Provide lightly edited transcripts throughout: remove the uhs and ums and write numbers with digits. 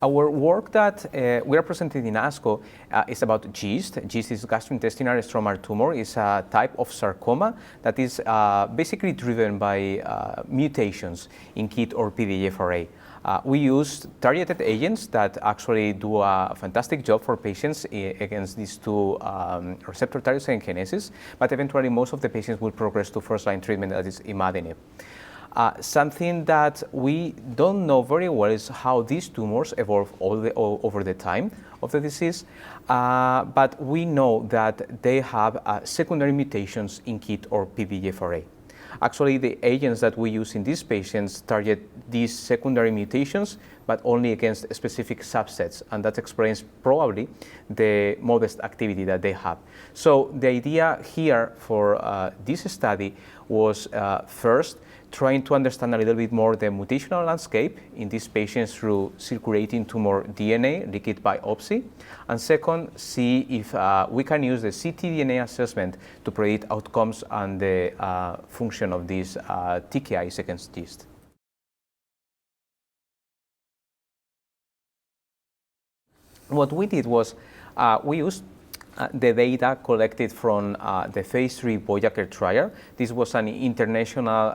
Our work that we are presenting in ASCO is about GIST. GIST is gastrointestinal stromal tumor. It's a type of sarcoma that is basically driven by mutations in KIT or PDGFRA. We use targeted agents that actually do a fantastic job for patients against these two receptor tyrosine kinases, but eventually most of the patients will progress to first-line treatment, that is imatinib. Something that we don't know very well is how these tumors evolve over the time of the disease, but we know that they have secondary mutations in KIT or PDGFRA. Actually, the agents that we use in these patients target these secondary mutations, but only against specific subsets, and that explains probably the modest activity that they have. So the idea here for this study was first, trying to understand a little bit more the mutational landscape in these patients through circulating tumor DNA, liquid biopsy. And second, see if we can use the ctDNA assessment to predict outcomes and the function of these TKIs against GIST. What we did was we used the data collected from the phase III VOYAGER trial. This was an international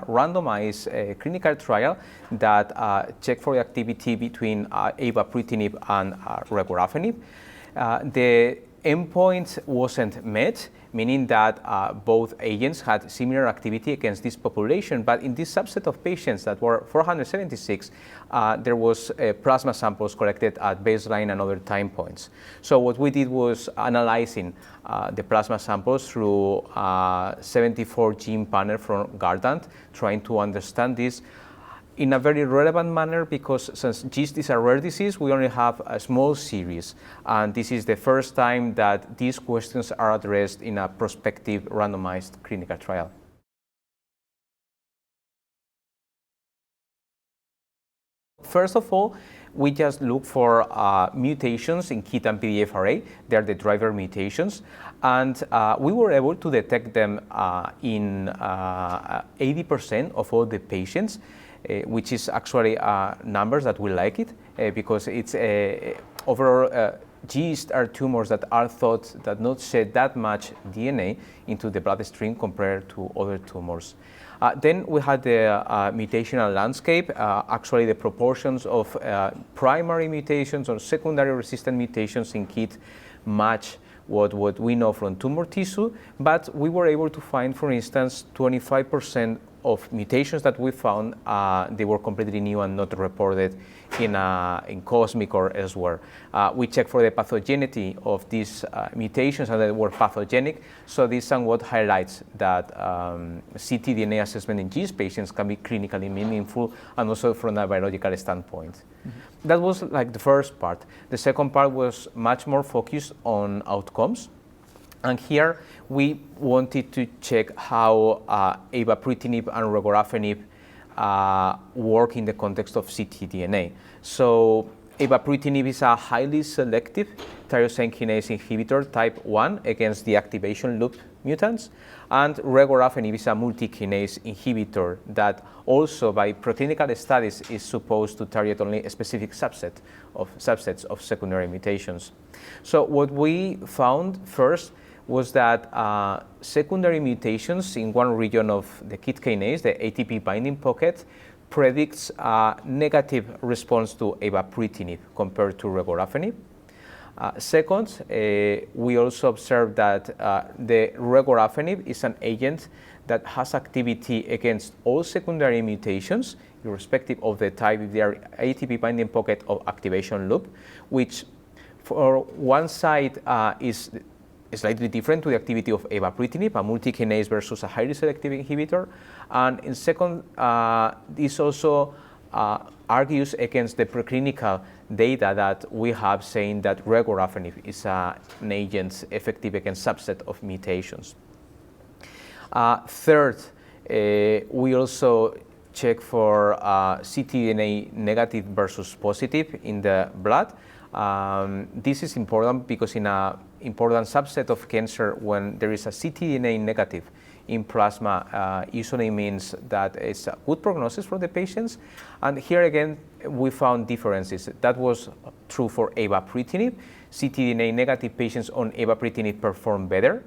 randomized clinical trial that checked for activity between avapritinib and regorafenib. The endpoint wasn't met, meaning that both agents had similar activity against this population, but in this subset of patients that were 476, there was plasma samples collected at baseline and other time points. So what we did was analyzing the plasma samples through 74 gene panel from Guardant, trying to understand this in a very relevant manner, because since GIST is a rare disease, we only have a small series, and this is the first time that these questions are addressed in a prospective randomized clinical trial. First of all, we just look for mutations in KIT and PDGFRA. They are the driver mutations, and we were able to detect them in 80% of all the patients, which is actually numbers that we like it, because it's overall GIST are tumors that are thought that not shed that much DNA into the bloodstream compared to other tumors. Then we had the mutational landscape. Actually, the proportions of primary mutations or secondary resistant mutations in KIT match what we know from tumor tissue, but we were able to find, for instance, 25% of mutations that we found, they were completely new and not reported in COSMIC or elsewhere. We checked for the pathogeneity of these mutations, and they were pathogenic, so this somewhat highlights that ctDNA assessment in GIST patients can be clinically meaningful and also from a biological standpoint. Mm-hmm. That was like the first part. The second part was much more focused on outcomes. And here we wanted to check how avapritinib and regorafenib work in the context of ctDNA. So avapritinib is a highly selective tyrosine kinase inhibitor type 1 against the activation loop mutants, and regorafenib is a multi-kinase inhibitor that also by preclinical studies is supposed to target only a specific subsets of secondary mutations. So what we found first was that secondary mutations in one region of the KIT kinase, the ATP binding pocket, predicts a negative response to avapritinib compared to regorafenib. Second, we also observed that the regorafenib is an agent that has activity against all secondary mutations, irrespective of the type, if they are ATP binding pocket or activation loop, which for one side is slightly different to the activity of avapritinib, a multi-kinase versus a highly selective inhibitor. And in second, this also argues against the preclinical data that we have saying that regorafenib is an agent effective against subset of mutations. Third, we also check for ctDNA negative versus positive in the blood. This is important because in an important subset of cancer, when there is a ctDNA negative in plasma usually means that it's a good prognosis for the patients. And here again, we found differences. That was true for avapritinib. ctDNA negative patients on avapritinib performed better,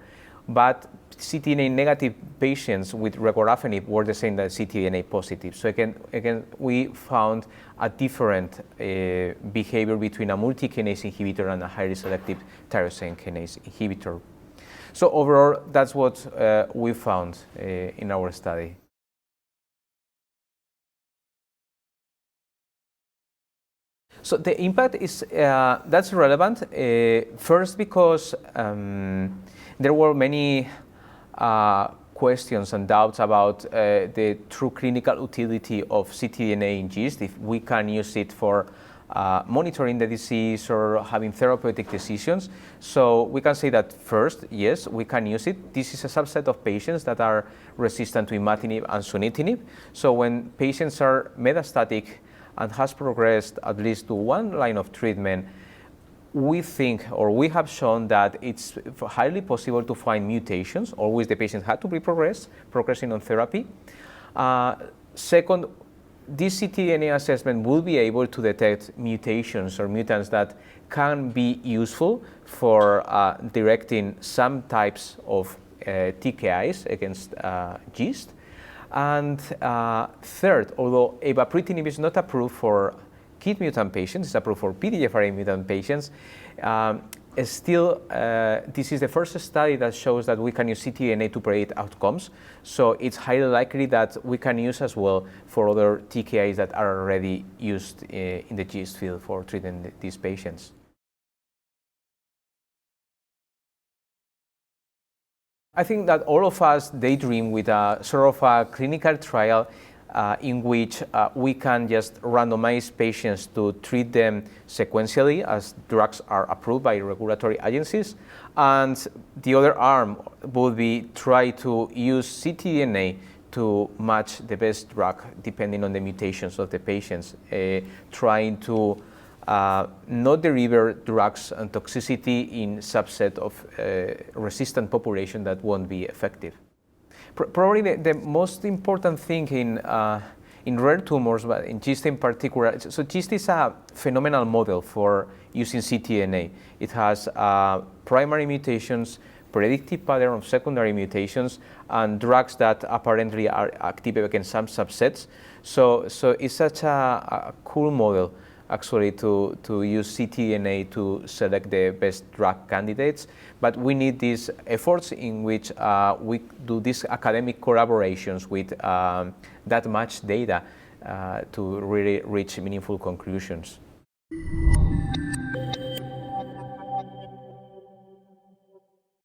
but ctDNA negative patients with regorafenib were the same as ctDNA positive. So again, we found a different behavior between a multi-kinase inhibitor and a highly selective tyrosine kinase inhibitor. So overall, that's what we found in our study. So the impact is that's relevant. First, because there were many questions and doubts about the true clinical utility of ctDNA in GIST, if we can use it for monitoring the disease or having therapeutic decisions. So we can say that first, yes, we can use it. This is a subset of patients that are resistant to imatinib and sunitinib. So when patients are metastatic and has progressed at least to one line of treatment, we think, or we have shown that it's highly possible to find mutations. Always the patient had to be progressing on therapy. Second, this ctDNA assessment will be able to detect mutations or mutants that can be useful for directing some types of TKIs against GIST. And third, although avapritinib is not approved for KIT mutant patients, it's approved for PDGFRA mutant patients, still this is the first study that shows that we can use ctDNA to predict outcomes. So it's highly likely that we can use as well for other TKIs that are already used in the GIST field for treating these patients. I think that all of us daydream with a sort of a clinical trial in which we can just randomize patients to treat them sequentially as drugs are approved by regulatory agencies. And the other arm would be try to use ctDNA to match the best drug depending on the mutations of the patients, trying to not deliver drugs and toxicity in subset of resistant population that won't be effective. Probably the most important thing in rare tumors, but in GIST in particular, so GIST is a phenomenal model for using ctDNA. It has primary mutations, predictive pattern of secondary mutations, and drugs that apparently are active against some subsets. So it's such a cool model actually to use ctDNA to select the best drug candidates. But we need these efforts in which we do these academic collaborations with that much data to really reach meaningful conclusions.